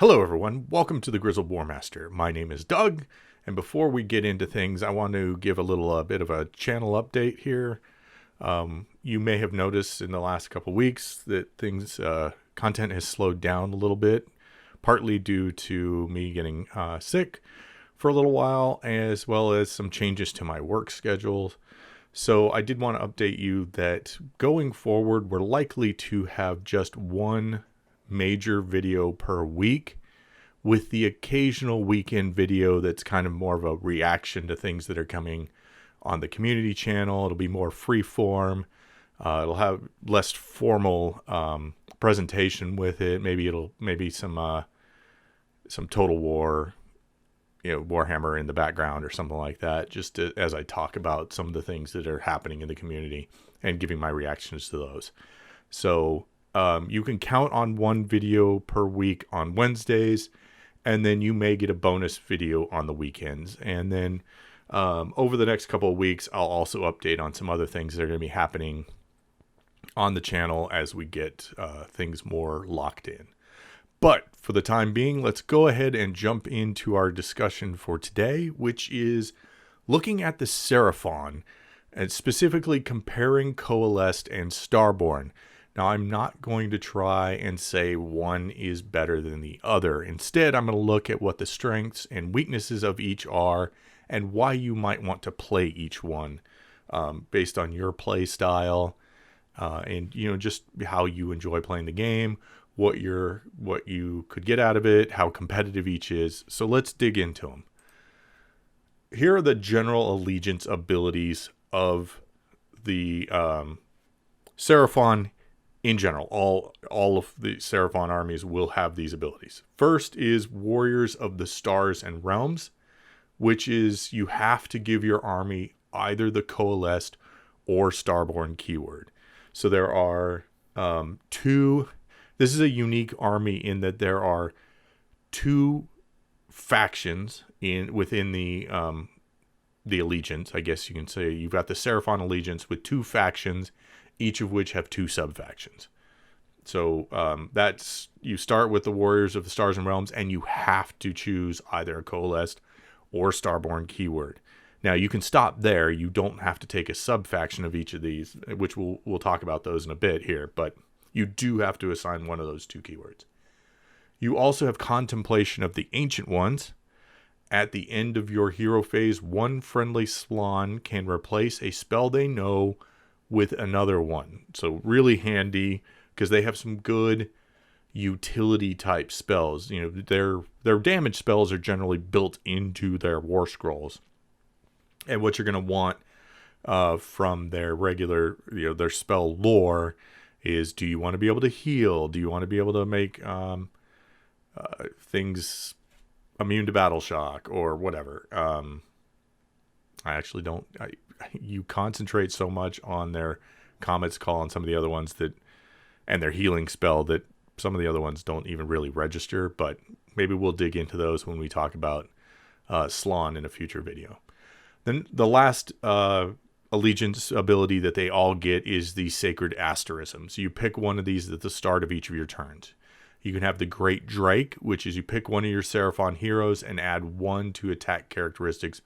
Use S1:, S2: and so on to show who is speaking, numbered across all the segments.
S1: Hello everyone, welcome to the Grizzled Warmaster. My name is Doug, and before we get into things, I want to give a little bit of a channel update here. You may have noticed in the last couple weeks that content has slowed down a little bit, partly due to me getting sick for a little while, as well as some changes to my work schedule. So I did want to update you that going forward, we're likely to have just one major video per week, with the occasional weekend video that's kind of more of a reaction to things that are coming on the community channel. It'll be more free form. It'll have less formal presentation with it. Maybe some Total War, Warhammer in the background or something like that, just as I talk about some of the things that are happening in the community and giving my reactions to those. So you can count on one video per week on Wednesdays, and then you may get a bonus video on the weekends. And then over the next couple of weeks, I'll also update on some other things that are going to be happening on the channel as we get things more locked in. But for the time being, let's go ahead and jump into our discussion for today, which is looking at the Seraphon and specifically comparing Coalesced and Starborne. Now, I'm not going to try and say one is better than the other. Instead, I'm going to look at what the strengths and weaknesses of each are and why you might want to play each one based on your play style and just how you enjoy playing the game, what you could get out of it, how competitive each is. So let's dig into them. Here are the general allegiance abilities of the Seraphon. In general, all of the Seraphon armies will have these abilities. First is Warriors of the Stars and Realms, which is you have to give your army either the Coalesced or Starborne keyword. So there are two. This is a unique army in that there are two factions within the Allegiance. I guess you can say you've got the Seraphon Allegiance with two factions, each of which have two sub-factions. So you start with the Warriors of the Stars and Realms, and you have to choose either a Coalesced or Starborne keyword. Now, you can stop there. You don't have to take a sub-faction of each of these, which we'll talk about those in a bit here, but you do have to assign one of those two keywords. You also have Contemplation of the Ancient Ones. At the end of your hero phase, one friendly Slon can replace a spell they know with another one. So really handy because they have some good utility type spells. Their damage spells are generally built into their war scrolls. And what you're going to want from their regular, their spell lore is, do you want to be able to heal? Do you want to be able to make things immune to battle shock or whatever? I actually don't. You concentrate so much on their Comet's Call and some of the other ones and their healing spell that some of the other ones don't even really register, but maybe we'll dig into those when we talk about Slon in a future video. Then the last allegiance ability that they all get is the Sacred Asterism. So you pick one of these at the start of each of your turns. You can have the Great Drake, which is you pick one of your Seraphon heroes and add one to attack characteristics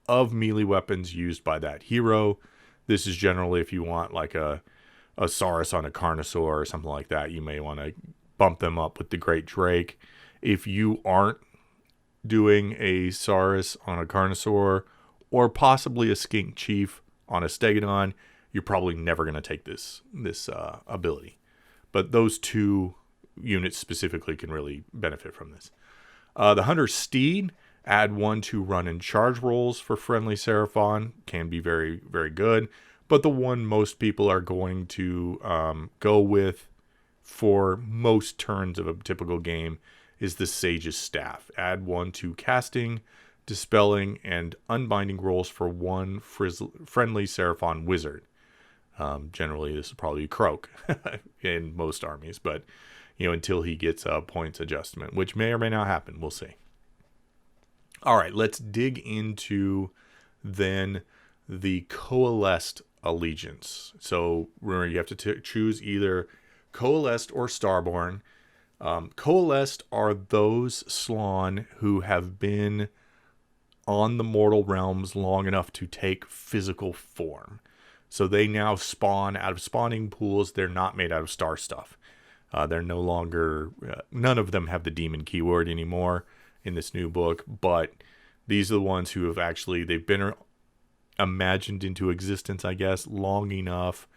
S1: of melee weapons used by that hero. This is generally if you want like a Saurus on a Carnosaur or something like that, you may want to bump them up with the Great Drake. If you aren't doing a Saurus on a Carnosaur or possibly a Skink Chief on a Stegodon, you're probably never going to take this ability. But those two units specifically can really benefit from this. The Hunter Steed, add one to run and charge rolls for friendly Seraphon, can be very, very good. But the one most people are going to go with for most turns of a typical game is the Sage's Staff. Add one to casting, dispelling, and unbinding rolls for one friendly Seraphon wizard. Generally, this is probably Croak in most armies, but until he gets a points adjustment, which may or may not happen. We'll see. All right, let's dig into then the Coalesced Allegiance. So remember, you have to choose either Coalesced or Starborne. Coalesced are those Slann who have been on the mortal realms long enough to take physical form. So they now spawn out of spawning pools. They're not made out of star stuff. They're no longer, none of them have the demon keyword anymore in this new book, but these are the ones who have actually, they've been imagined into existence, I guess, long enough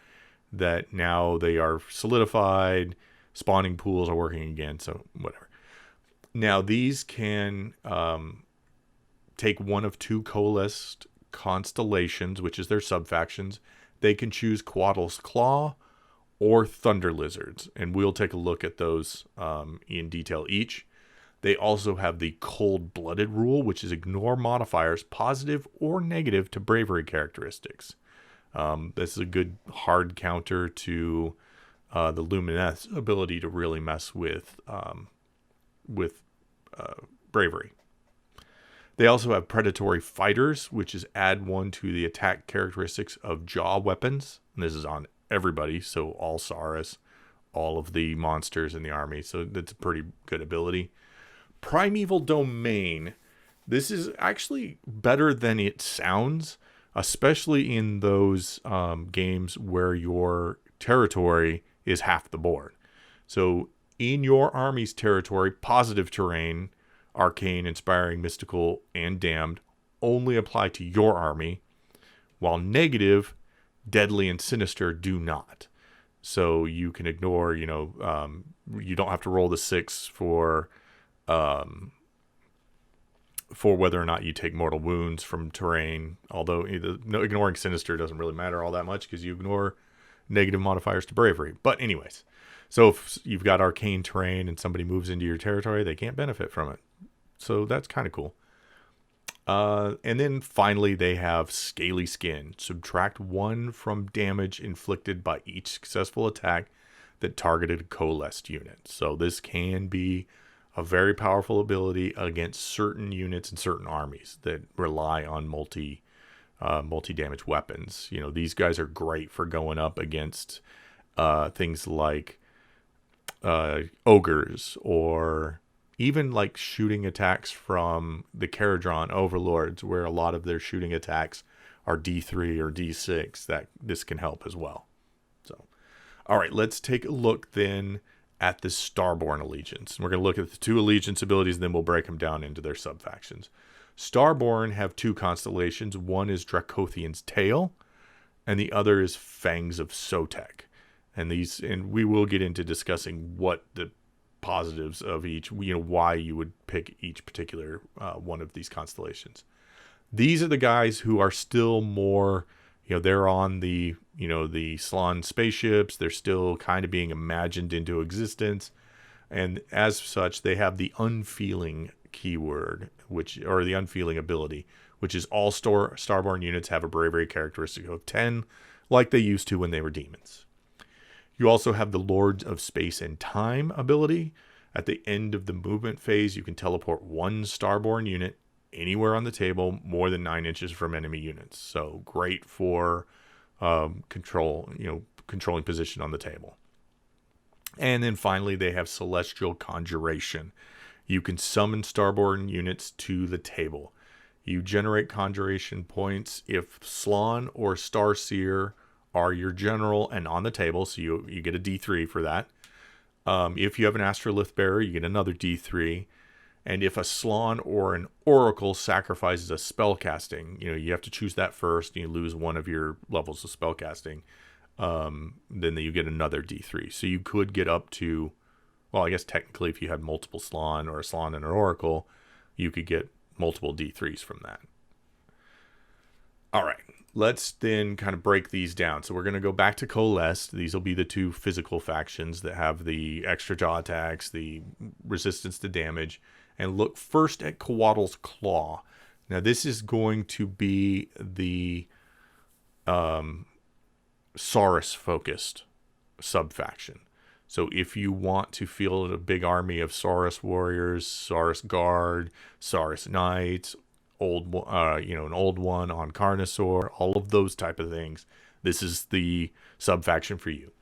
S1: that now they are solidified. Spawning pools are working again, so whatever. Now, these can take one of two Coalesced constellations, which is their subfactions. They can choose Quaddle's Claw or Thunder Lizards, and we'll take a look at those in detail each. They also have the Cold-Blooded rule, which is ignore modifiers, positive or negative, to bravery characteristics. This is a good hard counter to the Lumineth's ability to really mess with bravery. They also have Predatory Fighters, which is add 1 to the attack characteristics of jaw weapons. And this is on everybody, so all Saurus, all of the monsters in the army. So that's a pretty good ability. Primeval Domain. This is actually better than it sounds, especially in those games where your territory is half the board. So in your army's territory, positive terrain, arcane, inspiring, mystical, and damned only apply to your army, while negative, deadly, and sinister do not. So you can ignore, you don't have to roll the 6 for whether or not you take mortal wounds from terrain, although ignoring sinister doesn't really matter all that much because you ignore negative modifiers to bravery. But anyways, so if you've got arcane terrain and somebody moves into your territory, they can't benefit from it. So that's kind of cool. And then finally, they have Scaly Skin. Subtract 1 from damage inflicted by each successful attack that targeted a Coalesced unit. So this can be a very powerful ability against certain units and certain armies that rely on multi-damage weapons. These guys are great for going up against things like ogres, or even like shooting attacks from the Caradron overlords, where a lot of their shooting attacks are D3 or D6. That this can help as well. So, all right, let's take a look then at the Starborne Allegiance. We're going to look at the 2 Allegiance abilities, and then we'll break them down into their subfactions. Starborne have 2 constellations. One is Dracothian's Tail, and the other is Fangs of Sotek. And we will get into discussing what the positives of each, why you would pick each particular one of these constellations. These are the guys who are still more, they're on the Slann spaceships. They're still kind of being imagined into existence. And as such, they have the unfeeling keyword, or the unfeeling ability, which is all Starborne units have a bravery characteristic of 10, like they used to when they were demons. You also have the Lords of Space and Time ability. At the end of the movement phase, you can teleport 1 Starborne unit anywhere on the table more than 9 inches from enemy units. So great for controlling position on the table. And then finally, they have Celestial Conjuration. You can summon Starborne units to the table. You generate conjuration points if Slann or Starseer are your general and on the table, so you get a D3 for that. If you have an Astrolith Bearer, you get another D3. And if a Slann or an Oracle sacrifices a spellcasting, you have to choose that first, and you lose 1 of your levels of spellcasting, then you get another D3. So you could get up to, well, I guess technically if you had multiple Slann, or a Slann and an Oracle, you could get multiple D3s from that. All right. Let's then kind of break these down. So we're going to go back to Coalesced. These will be the 2 physical factions that have the extra jaw attacks, the resistance to damage, and look first at Quaddle's Claw. Now this is going to be the Saurus-focused subfaction. So if you want to field a big army of Saurus warriors, Saurus Guard, Saurus Knights, an old one on Carnosaur, all of those type of things, this is the subfaction for you.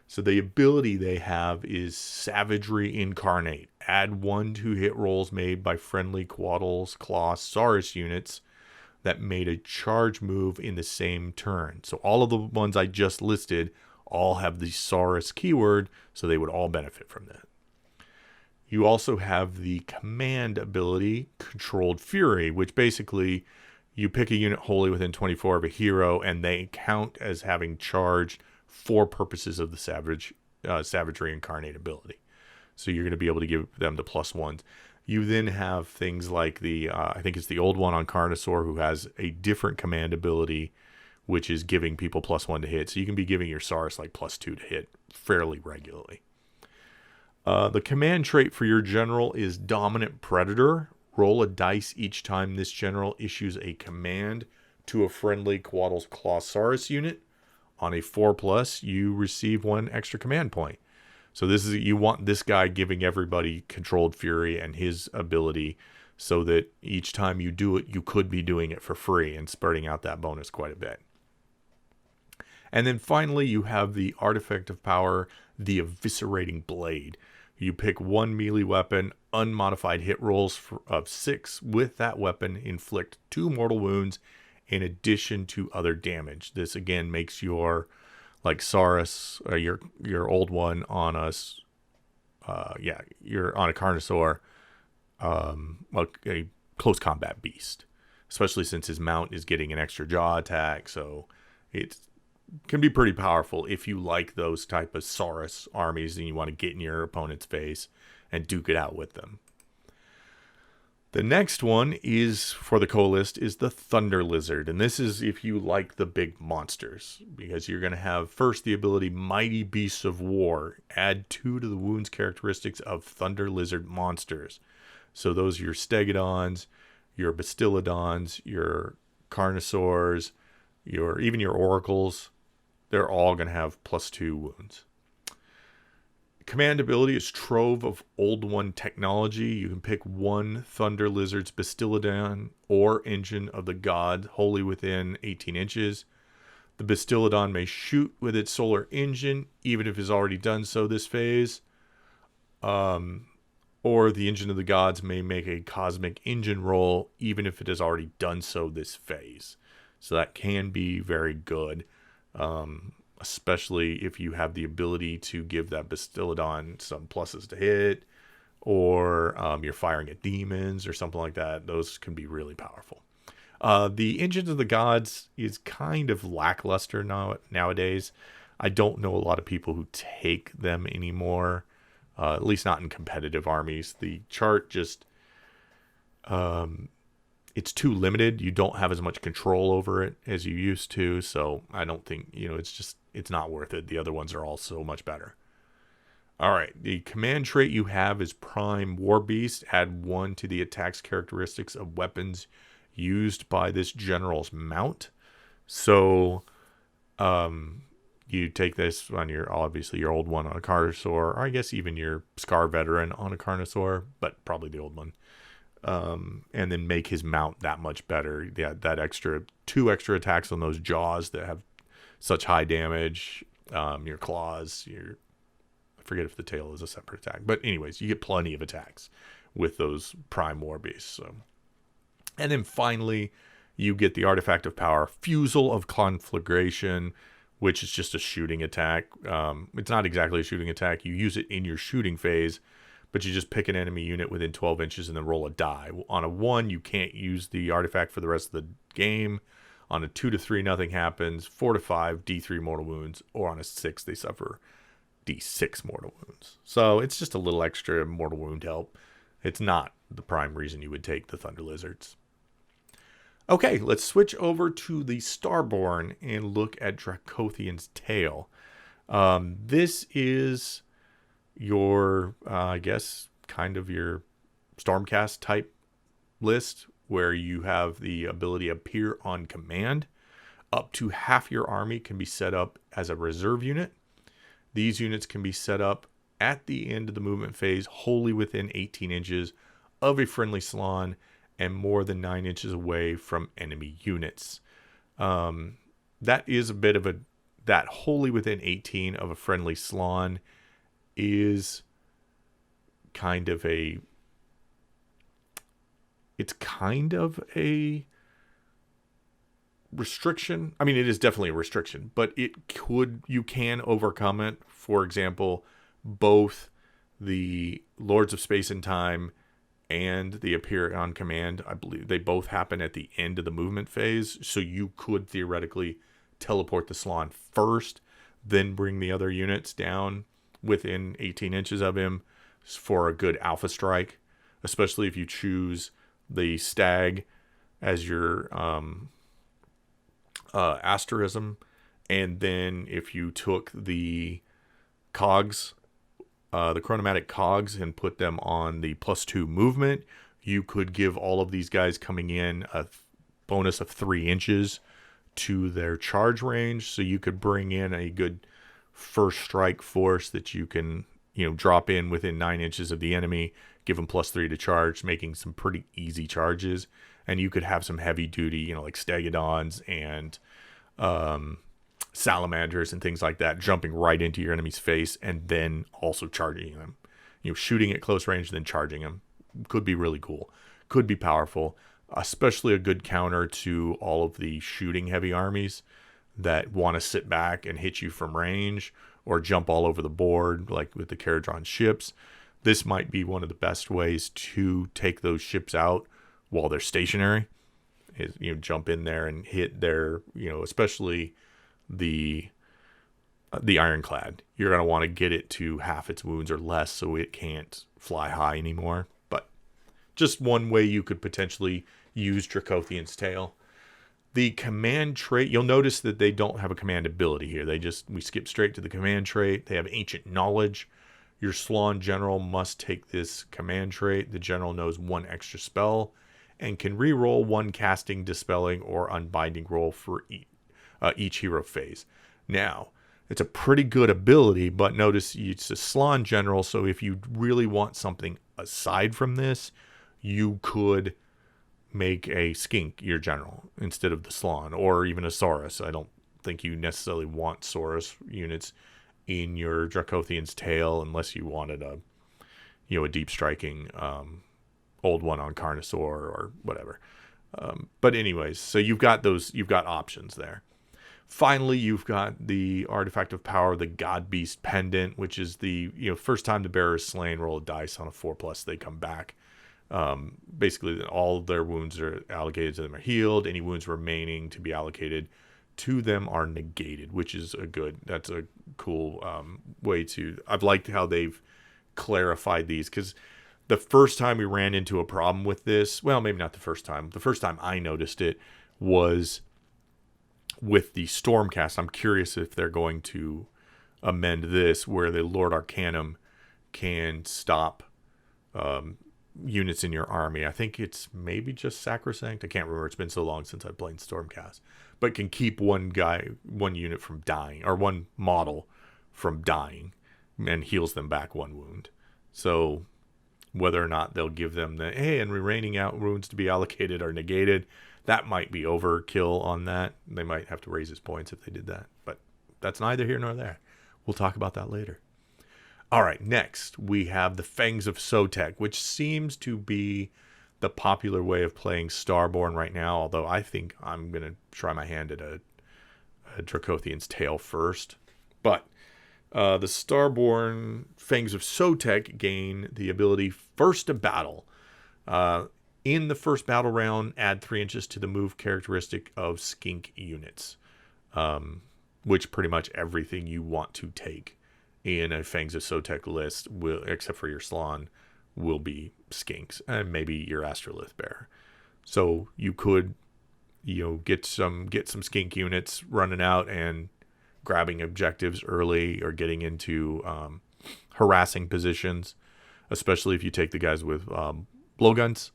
S1: So the ability they have is Savagery Incarnate. Add 1 to hit rolls made by friendly Quaddles, Claw, Saurus units that made a charge move in the same turn. So all of the ones I just listed all have the Saurus keyword, so they would all benefit from that. You also have the command ability, Controlled Fury, which basically you pick a unit wholly within 24 of a hero, and they count as having charged for purposes of the Savagery Incarnate ability. So you're going to be able to give them the +1s. You then have things like I think it's the old one on Carnosaur, who has a different command ability, which is giving people +1 to hit. So you can be giving your Saurus like +2 to hit fairly regularly. The command trait for your general is Dominant Predator. Roll a dice each time this general issues a command to a friendly Quaddles Claw Saurus unit. On a 4+, you receive 1 extra command point. So you want this guy giving everybody Controlled Fury and his ability, so that each time you do it, you could be doing it for free and spreading out that bonus quite a bit. And then finally, you have the Artifact of Power, the Eviscerating Blade. You pick 1 melee weapon, unmodified hit rolls of 6 with that weapon, inflict 2 mortal wounds in addition to other damage. This again makes your like Saurus, your old one on us, you're on a Carnosaur, a close combat beast, especially since his mount is getting an extra jaw attack. So it can be pretty powerful if you like those type of Saurus armies and you want to get in your opponent's face and duke it out with them. The next one is for the Coalesced is the Thunder Lizard. And this is if you like the big monsters, because you're going to have first the ability Mighty Beasts of War. Add 2 to the wounds characteristics of Thunder Lizard monsters. So those are your Stegodons, your Bastiladons, your Carnosaurs, even your Oracles. They're all going to have +2 wounds. Command ability is Trove of Old One technology. You can pick 1 Thunder Lizard's Bastiladon or Engine of the God wholly within 18 inches. The Bastiladon may shoot with its solar engine, even if it's already done so this phase. Or the Engine of the Gods may make a cosmic engine roll, even if it has already done so this phase. So that can be very good. Especially if you have the ability to give that Bastiladon some pluses to hit, or you're firing at demons or something like that. Those can be really powerful. The Engines of the Gods is kind of lackluster nowadays. I don't know a lot of people who take them anymore, at least not in competitive armies. The chart just... it's too limited. You don't have as much control over it as you used to. So I don't think, it's not worth it. The other ones are all so much better. All right. The command trait you have is Prime War Beast. Add 1 to the attack's characteristics of weapons used by this general's mount. So, you take this on obviously your old one on a Carnosaur, or I guess even your Scar Veteran on a Carnosaur, but probably the old one. And then make his mount that much better. Yeah, that 2 extra attacks on those jaws that have such high damage. Your claws, I forget if the tail is a separate attack, but anyways, you get plenty of attacks with those Prime War Beasts. So, and then finally, you get the Artifact of Power, Fusel of Conflagration, which is just a shooting attack. It's not exactly a shooting attack. You use it in your shooting phase, but you just pick an enemy unit within 12 inches and then roll a die. On a 1, you can't use the artifact for the rest of the game. On a 2 to 3, nothing happens. 4 to 5, D3 mortal wounds. Or on a 6, they suffer D6 mortal wounds. So it's just a little extra mortal wound help. It's not the prime reason you would take the Thunder Lizards. Okay, let's switch over to the Starborne and look at Dracothian's Tail. This is your, I guess, kind of your Stormcast type list, where you have the ability Appear on Command. Up to half your army can be set up as a reserve unit. These units can be set up at the end of the movement phase, wholly within 18 inches of a friendly Slann and more than 9 inches away from enemy units. That is a bit of a that wholly within 18 of a friendly Slaawn is kind of a restriction. I mean, it is definitely a restriction, but you can overcome it. For example, both the Lords of Space and Time and the Appear on Command, I believe they both happen at the end of the movement phase. So you could theoretically teleport the Slaawn first, then bring the other units down within 18 inches of him for a good alpha strike, especially if you choose the Stag as your asterism. And then if you took the cogs, the chronomatic cogs, and put them on the +2 movement, you could give all of these guys coming in a bonus of 3 inches to their charge range. So you could bring in a good first strike force that you can, drop in within 9 inches of the enemy, give them +3 to charge, making some pretty easy charges. And you could have some heavy duty, like Stegodons and Salamanders and things like that, jumping right into your enemy's face and then also charging them. Shooting at close range, then charging them. Could be really cool. Could be powerful. Especially a good counter to all of the shooting heavy armies that want to sit back and hit you from range or jump all over the board, like with the Caradron ships. This might be one of the best ways to take those ships out while they're stationary. Is jump in there and hit their, especially the Ironclad. You're going to want to get it to half its wounds or less so it can't fly high anymore. But just one way you could potentially use Dracothian's Tail. The command trait, you'll notice that they don't have a command ability here. We skip straight to the command trait. They have Ancient Knowledge. Your Slaawn general must take this command trait. The general knows 1 extra spell and can re-roll 1 casting, dispelling, or unbinding roll for each hero phase. Now, it's a pretty good ability, but notice it's a Slaawn general, so if you really want something aside from this, you could make a Skink your general instead of the Slaawn, or even a Saurus. I don't think you necessarily want Saurus units in your Dracothian's Tail unless you wanted a deep striking old one on Carnosaur or whatever. But anyways, so you've got options there. Finally, you've got the Artifact of Power, the God Beast Pendant, which is the first time the bearer is slain, roll a dice on a 4+, they come back. Basically, all of their wounds are allocated to them are healed. Any wounds remaining to be allocated to them are negated, which is that's a cool way to. I've liked how they've clarified these, because the first time we ran into a problem with this, well, maybe not the first time. The first time I noticed it was with the Stormcast. I'm curious if they're going to amend this where the Lord Arcanum can stop units in your army. I think it's maybe just Sacrosanct. I can't remember. It's been so long since I've played Stormcast. But can keep one unit from dying, or one model from dying, and heals them back 1 wound. So whether or not they'll give them and remaining out wounds to be allocated are negated, that might be overkill on that. They might have to raise his points if they did that. But that's neither here nor there. We'll talk about that later. All right, next we have the Fangs of Sotek, which seems to be the popular way of playing Starborne right now, although I think I'm going to try my hand at a Dracothian's Tail first. But the Starborne Fangs of Sotek gain the ability First to Battle. In the first battle round, add 3 inches to the move characteristic of Skink units, which pretty much everything you want to take in a Fangs of Sotek list, except for your Slaawn, will be Skinks and maybe your Astrolith Bearer. So you could, get some Skink units running out and grabbing objectives early, or getting into harassing positions, especially if you take the guys with blowguns,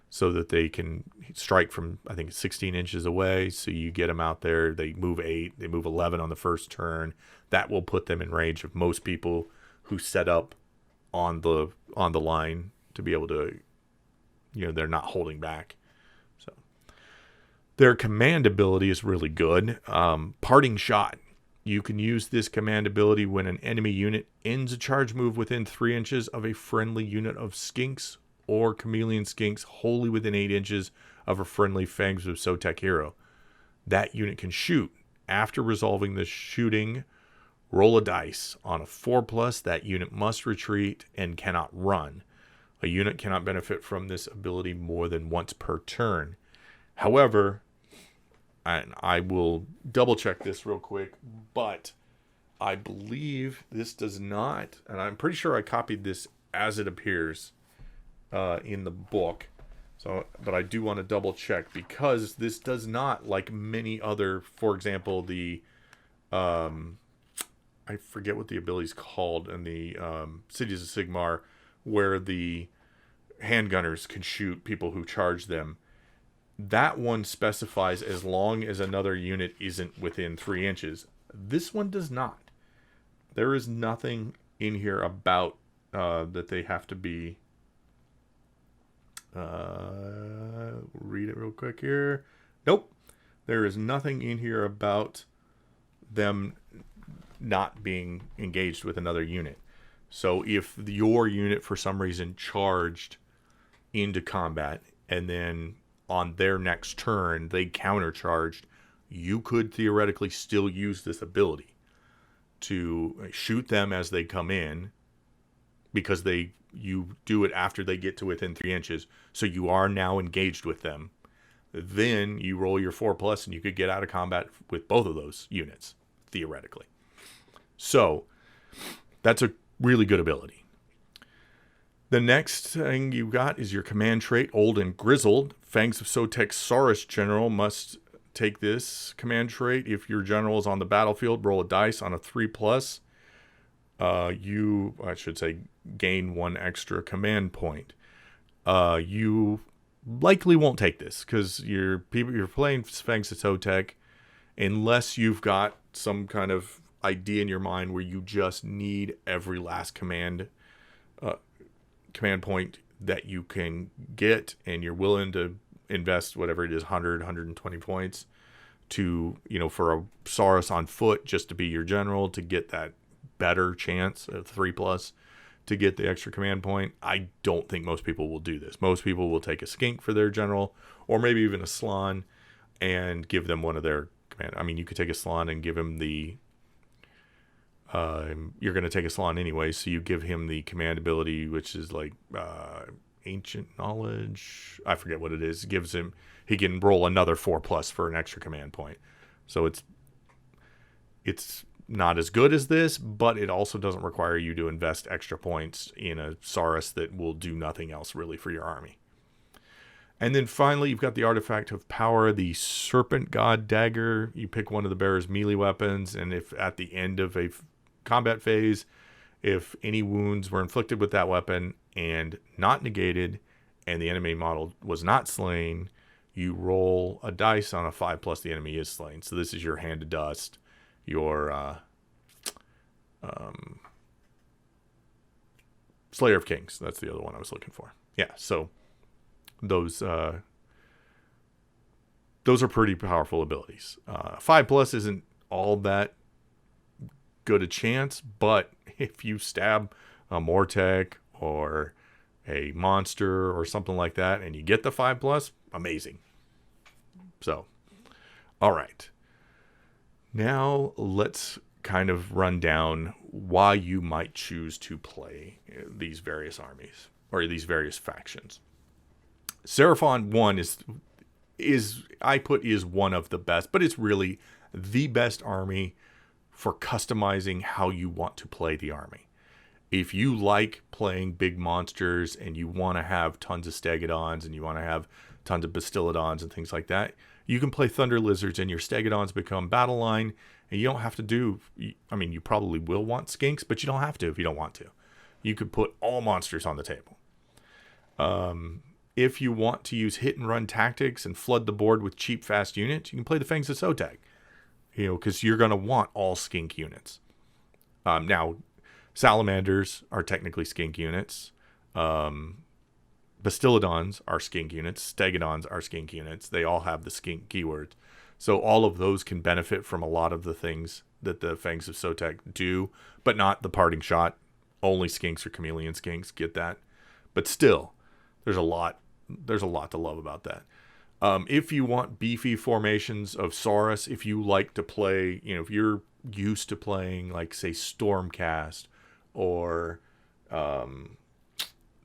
S1: so that they can strike from, I think, 16 inches away. So you get them out there. They move 8. They move 11 on the first turn. That will put them in range of most people who set up on the line to be able to, they're not holding back. So their command ability is really good. Parting Shot. You can use this command ability when an enemy unit ends a charge move within 3 inches of a friendly unit of skinks or chameleon skinks wholly within 8 inches of a friendly Fangs of Sotek hero. That unit can shoot. After resolving the shooting, roll a dice. On a 4+, that unit must retreat and cannot run. A unit cannot benefit from this ability more than once per turn. However, and I will double check this real quick, but I believe this does not, and I'm pretty sure I copied this as it appears in the book. So, but I do want to double check, because this does not, like many other, for example, the I forget what the ability's called in the Cities of Sigmar, where the handgunners can shoot people who charge them. That one specifies as long as another unit isn't within 3 inches. This one does not. There is nothing in here about that they have to be... read it real quick here. Nope. There is nothing in here about them not being engaged with another unit. So if your unit for some reason charged into combat and then on their next turn they countercharged, you could theoretically still use this ability to shoot them as they come in, because you do it after they get to within 3 inches, so you are now engaged with them. Then you roll your 4+ and you could get out of combat with both of those units, theoretically. So that's a really good ability. The next thing you got is your command trait, Old and Grizzled. Fangs of Sotek's Saurus general must take this command trait. If your general is on the battlefield, roll a dice. On a 3+, I should say, gain 1 extra command point. You likely won't take this, because you're playing Fangs of Sotek, unless you've got some kind of idea in your mind where you just need every last command point that you can get, and you're willing to invest whatever it is, 120 points to, for a Saurus on foot, just to be your general, to get that better chance of 3+ to get the extra command point. I don't think most people will do this. Most people will take a skink for their general, or maybe even a Slan, and give them one of their command. I mean, you could take a Slan and give him the you're going to take a Slan anyway, so you give him the command ability, which is like Ancient Knowledge. I forget what it is. He can roll another 4+ for an extra command point. So it's not as good as this, but it also doesn't require you to invest extra points in a Saurus that will do nothing else really for your army. And then finally, you've got the Artifact of Power, the Serpent God Dagger. You pick one of the bearer's melee weapons, and if at the end of a combat phase, if any wounds were inflicted with that weapon and not negated, and the enemy model was not slain, you roll a dice. On a 5+, the enemy is slain. So this is your Hand of Dust, your Slayer of Kings. That's the other one I was looking for. Yeah, so those are pretty powerful abilities. 5+ isn't all that good a chance, but if you stab a Mortek or a monster or something like that and you get the 5+, amazing. So, all right. Now let's kind of run down why you might choose to play these various armies or these various factions. Seraphon 1 is one of the best, but it's really the best army for customizing how you want to play the army. If you like playing big monsters and you want to have tons of Stegodons and you want to have tons of Bastiladons and things like that, you can play Thunder Lizards and your Stegodons become battle line, and you don't have to do... I mean, you probably will want skinks, but you don't have to if you don't want to. You could put all monsters on the table. If you want to use hit and run tactics and flood the board with cheap, fast units, you can play the Fangs of Sotek. Because you're going to want all skink units. Now, Salamanders are technically skink units. Bastiladons are skink units. Stegodons are skink units. They all have the skink keywords. So all of those can benefit from a lot of the things that the Fangs of Sotek do, but not the parting shot. Only skinks or chameleon skinks get that. But still, there's a lot to love about that. If you want beefy formations of Saurus, if you like to play, if you're used to playing, like, say, Stormcast or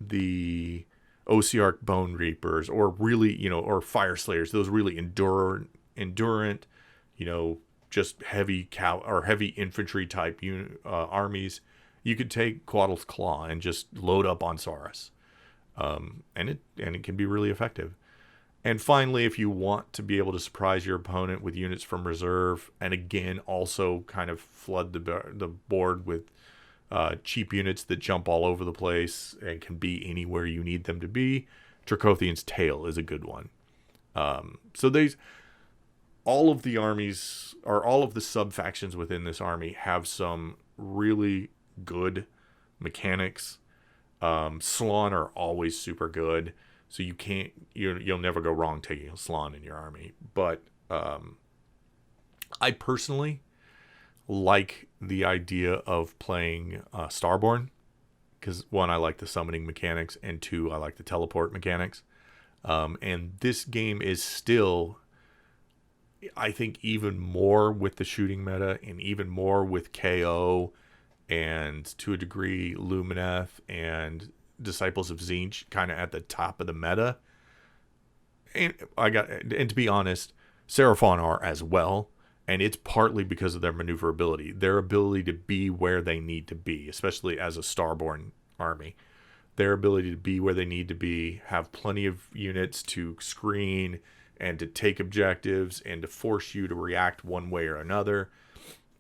S1: the Osiarch Bone Reapers, or really, or Fire Slayers, those really endurant, just heavy heavy infantry type armies, you could take Quaddle's Claw and just load up on Saurus. And it can be really effective. And finally, if you want to be able to surprise your opponent with units from reserve, and again, also kind of flood the board with cheap units that jump all over the place and can be anywhere you need them to be, Dracothian's Tail is a good one. So all of the armies, or all of the sub-factions within this army, have some really good mechanics. Slon are always super good. So you'll never go wrong taking a Slon in your army. But I personally like the idea of playing Starborne, because 1, I like the summoning mechanics, and 2, I like the teleport mechanics. And this game is still, I think, even more with the shooting meta, and even more with KO, and to a degree Lumineth and Disciples of Tzeentch kind of at the top of the meta. And to be honest, Seraphon are as well, and it's partly because of their maneuverability, their ability to be where they need to be, especially as a Starborne army. Their ability to be where they need to be, have plenty of units to screen and to take objectives and to force you to react one way or another.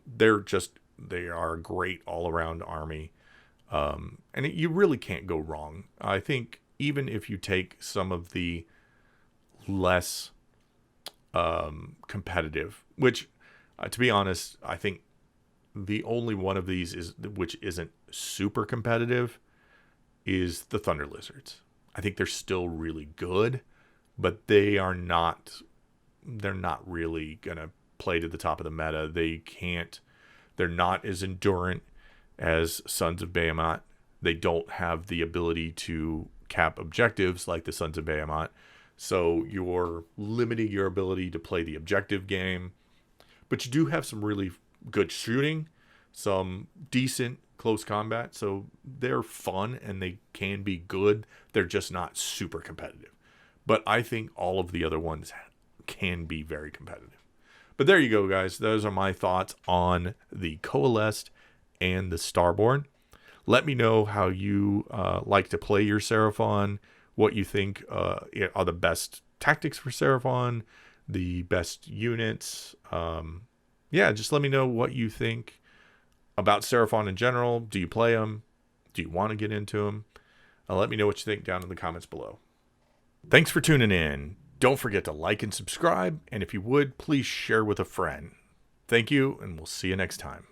S1: They are a great all-around army. And you really can't go wrong. I think even if you take some of the less competitive, which, to be honest, I think the only one of these which isn't super competitive is the Thunder Lizards. I think they're still really good, but they're not really gonna play to the top of the meta. They're not as endurant as Sons of Behemoth. They don't have the ability to cap objectives like the Sons of Behemoth. So you're limiting your ability to play the objective game. But you do have some really good shooting, some decent close combat. So they're fun and they can be good. They're just not super competitive. But I think all of the other ones can be very competitive. But there you go, guys. Those are my thoughts on the Coalesced and the Starborne. Let me know how you like to play your Seraphon, what you think are the best tactics for Seraphon, the best units. Just let me know what you think about Seraphon in general. Do you play them? Do you want to get into them? Let me know what you think down in the comments below. Thanks for tuning in. Don't forget to like and subscribe, and if you would, please share with a friend. Thank you, and we'll see you next time.